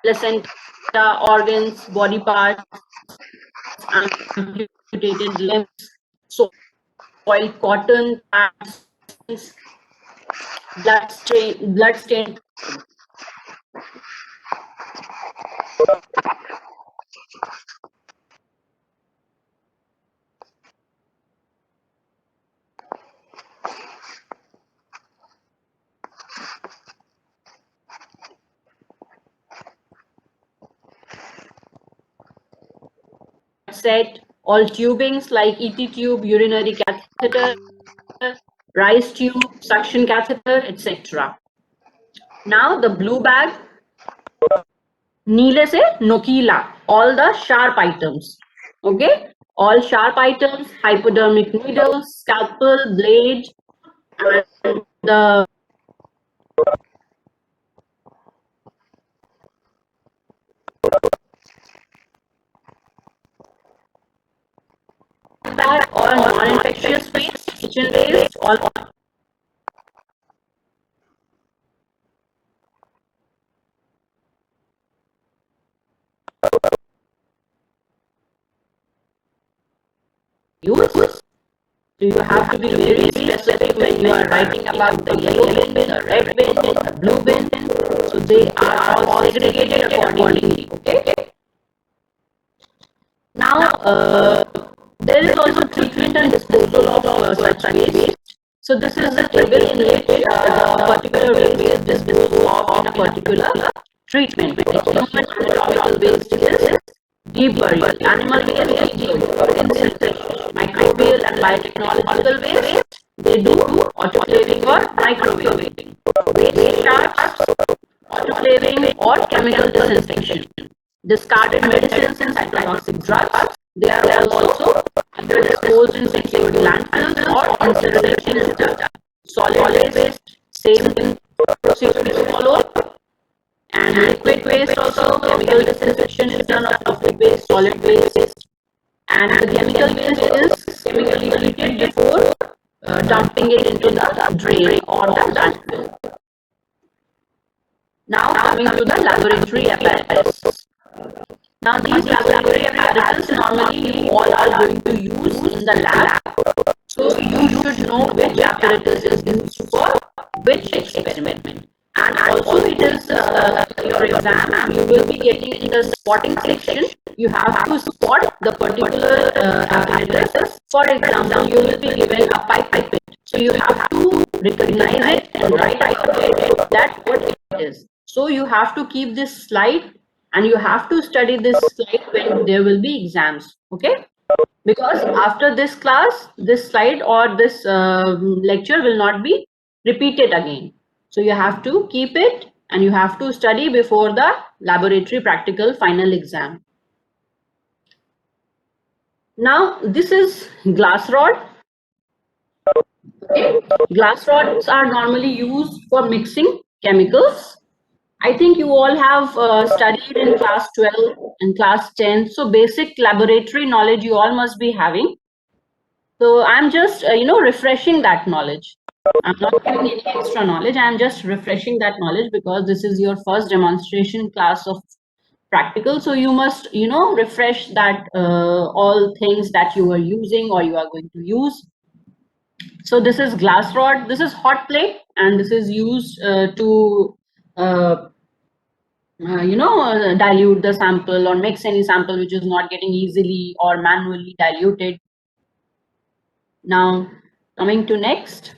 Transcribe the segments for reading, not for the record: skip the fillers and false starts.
placenta, organs, body parts, amputated limbs, soiled cotton, pads, blood-stained. Set all tubings like ET tube, urinary catheter, rice tube, suction catheter, etc. Now the blue bag, नीले से नोकीला, all the sharp items. Okay, all sharp items, hypodermic needles, scalpel, blade, and the bag or non-infectious waste, kitchen waste, all. Use. So you have to be very specific when you are writing about the yellow bin, the red bin, the blue bin. So they are all segregated accordingly. Okay. Now there is also treatment and disposal of such waste. So this is the table in which particular waste is disposed of in a particular treatment. Human anatomical waste is deep burial, animal waste, incineration, microbial and biotechnological waste, they do autoclaving or microwaving. Waste sharps, autoclaving or chemical disinfection. Discarded medicines and cytotoxic drugs, they are also either disposed in secured landfills or incineration is done. Solid waste, same procedure is followed. And liquid waste also, chemical disinfection is done of liquid waste, solid waste. And the chemical waste is chemically treated before dumping it into the drain or the landfill. Now coming to the laboratory apparatus. Now these laboratory apparatus normally you all are going to use in the lab. So you should know which apparatus is used for which experiment. And also it is your exam, and you will be getting in the spotting section. You have to spot the particular apparatus. For example, you will be given a pipette. So you have to recognize it and write out that what it is. So you have to keep this slide and you have to study this slide when there will be exams. Okay? Because after this class, this slide or this lecture will not be repeated again. So you have to keep it and you have to study before the laboratory practical final exam. Now this is glass rod. Okay. Glass rods are normally used for mixing chemicals. I think you all have studied in class 12 and class 10. So basic laboratory knowledge you all must be having. So I'm just, refreshing that knowledge. I'm not giving any extra knowledge. I'm just refreshing that knowledge because this is your first demonstration class of practical. So you must, refresh that all things that you are using or you are going to use. So this is glass rod. This is hot plate, and this is used to, dilute the sample or mix any sample which is not getting easily or manually diluted. Now coming to next.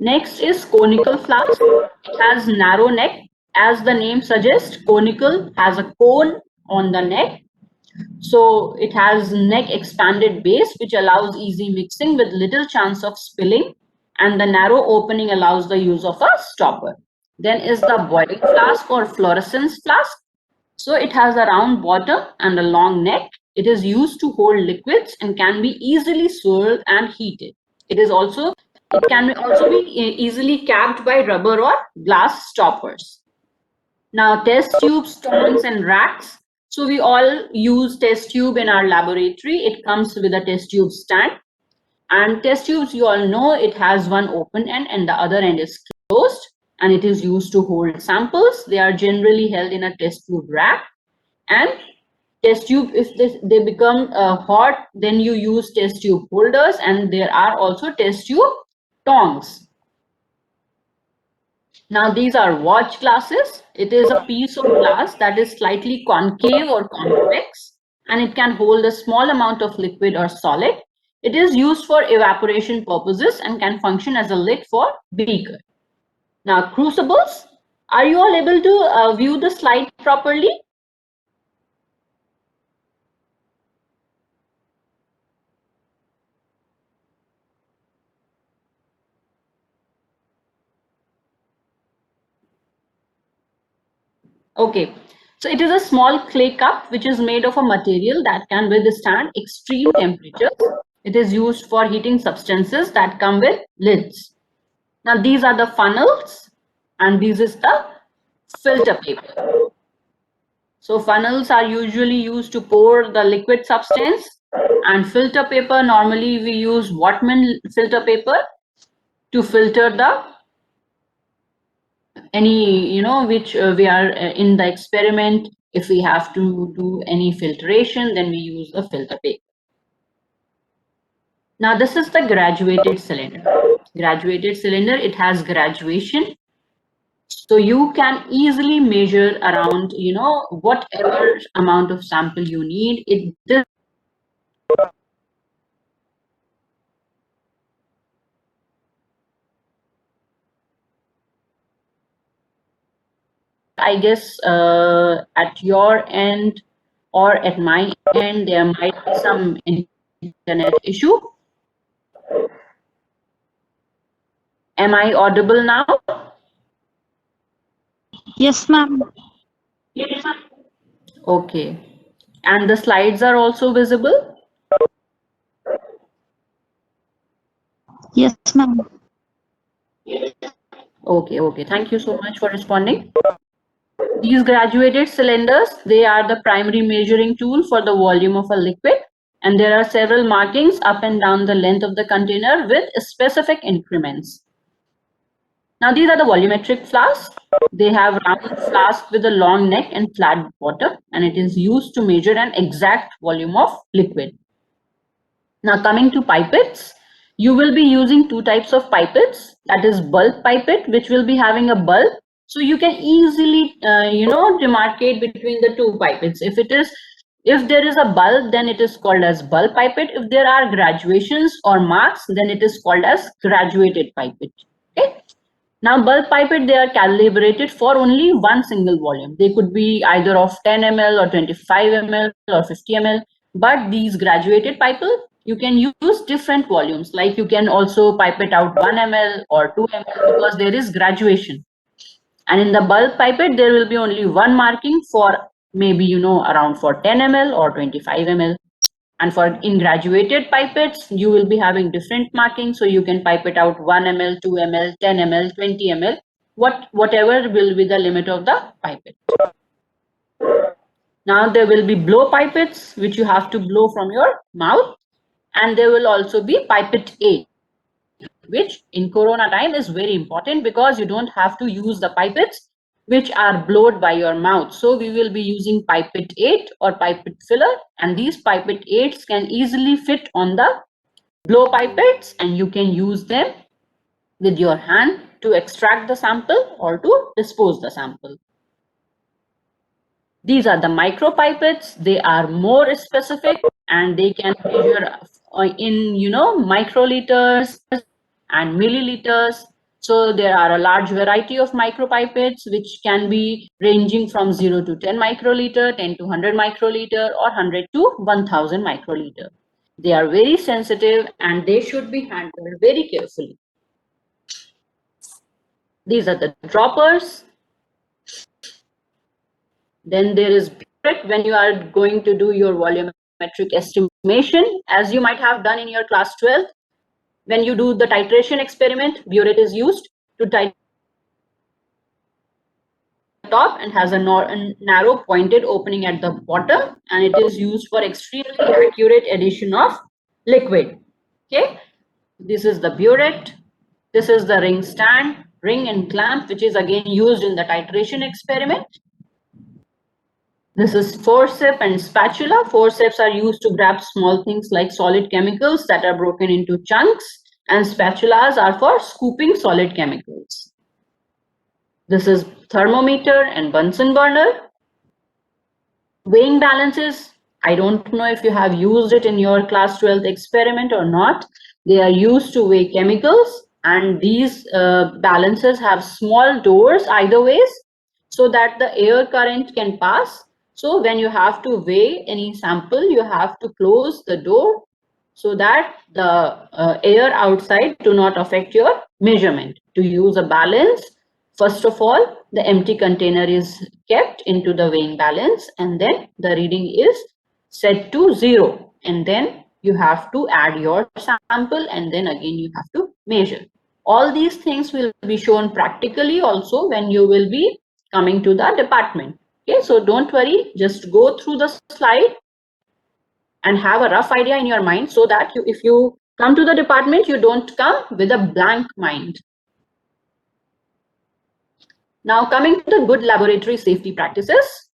Next is conical flask. It has narrow neck. As the name suggests, conical has a cone on the neck. So it has neck expanded base, which allows easy mixing with little chance of spilling. And the narrow opening allows the use of a stopper. Then is the boiling flask or fluorescence flask. So it has a round bottom and a long neck. It is used to hold liquids and can be easily swirled and heated. It can also be easily capped by rubber or glass stoppers. Now test tubes, stones and racks. So we all use test tube in our laboratory. It comes with a test tube stand. And test tubes, you all know, it has one open end and the other end is closed, and it is used to hold samples. They are generally held in a test tube rack. And test tube, if they become hot, then you use test tube holders, and there are also test tube tongs. Now these are watch glasses. It is a piece of glass that is slightly concave or convex, and it can hold a small amount of liquid or solid. It is used for evaporation purposes and can function as a lid for beaker. Now crucibles, are you all able to view the slide properly? Okay, so it is a small clay cup which is made of a material that can withstand extreme temperatures. It is used for heating substances that come with lids. Now these are the funnels, and this is the filter paper. So funnels are usually used to pour the liquid substance, and filter paper, normally we use Whatman filter paper to filter the any which we are in the experiment. If we have to do any filtration, then we use a filter paper. Now this is the graduated cylinder. Graduated cylinder, it has graduation, so you can easily measure around whatever amount of sample you need. This I guess at your end or at my end, there might be some internet issue. Am I audible now? Yes, ma'am. Okay. And the slides are also visible? Yes, ma'am. Okay. Thank you so much for responding. These graduated cylinders, they are the primary measuring tool for the volume of a liquid, and there are several markings up and down the length of the container with specific increments. Now these are the volumetric flasks. They have round flask with a long neck and flat bottom, and it is used to measure an exact volume of liquid. Now coming to pipettes, you will be using two types of pipettes, that is bulb pipette, which will be having a bulb. So you can easily demarcate between the two pipettes. If there is a bulb, then it is called as bulb pipette. If there are graduations or marks, then it is called as graduated pipette. Okay. Now bulb pipette, they are calibrated for only one single volume. They could be either of 10 ml or 25 ml or 50 ml. But these graduated pipette, you can use different volumes. Like you can also pipette out 1 ml or 2 ml because there is graduation. And in the bulb pipette, there will be only one marking for maybe around for 10 ml or 25 ml. And for in graduated pipettes, you will be having different markings. So you can pipette out 1 ml, 2 ml, 10 ml, 20 ml, whatever will be the limit of the pipette. Now there will be blow pipettes, which you have to blow from your mouth. And there will also be pipette 8, which in Corona time is very important because you don't have to use the pipettes which are blowed by your mouth. So we will be using pipette 8 or pipette filler, and these pipette 8s can easily fit on the blow pipettes, and you can use them with your hand to extract the sample or to dispose the sample. These are the micro pipettes. They are more specific and they can measure in microliters and milliliters. So there are a large variety of micropipettes which can be ranging from 0 to 10 microliter, 10 to 100 microliter, or 100 to 1000 microliter. They are very sensitive and they should be handled very carefully. These are the droppers. Then there is burette when you are going to do your volumetric estimation, as you might have done in your class 12. When you do the titration experiment, burette is used to titrate top and has a narrow pointed opening at the bottom, and it is used for extremely accurate addition of liquid. Okay, this is the burette. This is the ring stand, ring and clamp, which is again used in the titration experiment. This is forceps and spatula. Forceps are used to grab small things like solid chemicals that are broken into chunks, and spatulas are for scooping solid chemicals. This is thermometer and Bunsen burner. Weighing balances, I don't know if you have used it in your class 12 experiment or not. They are used to weigh chemicals, and these balances have small doors either ways so that the air current can pass. So when you have to weigh any sample, you have to close the door so that the air outside do not affect your measurement. To use a balance, first of all, the empty container is kept into the weighing balance, and then the reading is set to 0, and then you have to add your sample, and then again you have to measure. All these things will be shown practically also when you will be coming to the department. Okay, so don't worry, just go through the slide and have a rough idea in your mind so that if you come to the department, you don't come with a blank mind. Now, coming to the good laboratory safety practices,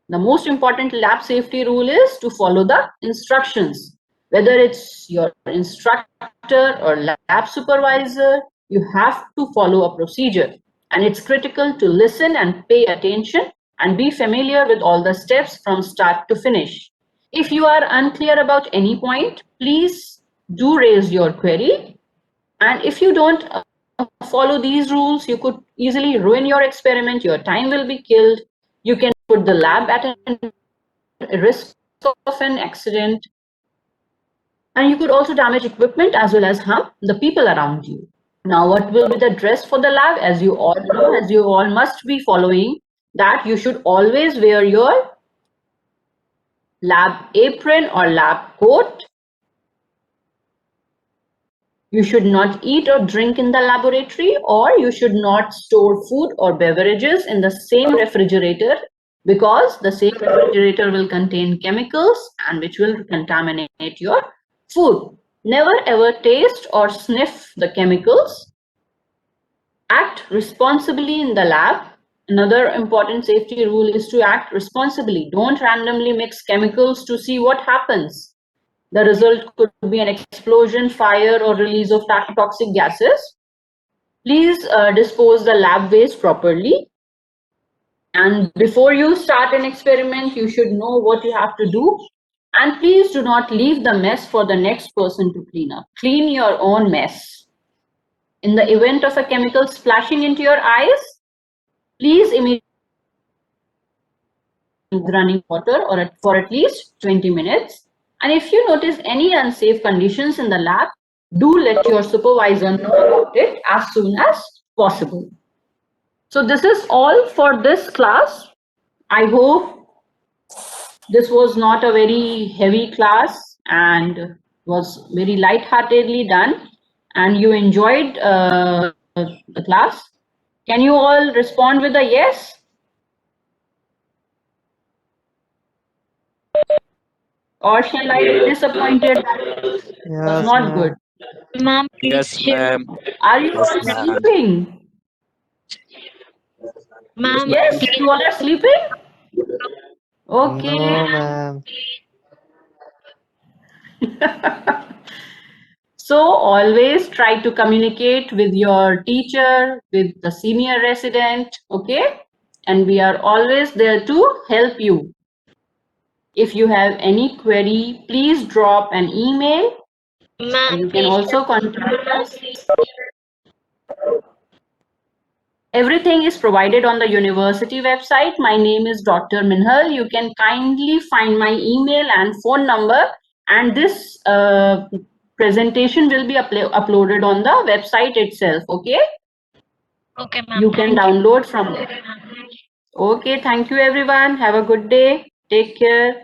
the most important lab safety rule is to follow the instructions. Whether it's your instructor or lab supervisor, you have to follow a procedure, and it's critical to listen and pay attention and be familiar with all the steps from start to finish. If you are unclear about any point, please do raise your query. And if you don't follow these rules, you could easily ruin your experiment, your time will be killed, you can put the lab at a risk of an accident, and you could also damage equipment as well as harm the people around you. Now, what will be the dress for the lab? As you all know, as you all must be following, that you should always wear your lab apron or lab coat. You should not eat or drink in the laboratory, or you should not store food or beverages in the same refrigerator, because the same refrigerator will contain chemicals and which will contaminate your food. Never ever taste or sniff the chemicals. Act responsibly in the lab. Another important safety rule is to act responsibly. Don't randomly mix chemicals to see what happens. The result could be an explosion, fire, or release of toxic gases. Please dispose the lab waste properly. And before you start an experiment, you should know what you have to do. And please do not leave the mess for the next person to clean up. Clean your own mess. In the event of a chemical splashing into your eyes, please immediately running water or for at least 20 minutes. And if you notice any unsafe conditions in the lab, do let your supervisor know about it as soon as possible. So this is all for this class. I hope this was not a very heavy class and was very light-heartedly done, and you enjoyed the class. Can you all respond with a yes? Or shall I be disappointed that it was not good? Ma'am, Yes, ma'am. Are you Yes, all ma'am. sleeping? ma'am, Yes, you all are sleeping? Okay. No, ma'am. So always try to communicate with your teacher, with the senior resident, okay? And we are always there to help you. If you have any query, please drop an email. ma'am, You can also contact us. Everything is provided on the university website. My name is Dr. Minhal. You can kindly find my email and phone number, and this presentation will be uploaded on the website itself. Okay, okay, ma'am. you can download from there. Okay, thank you everyone. Have a good day. Take care.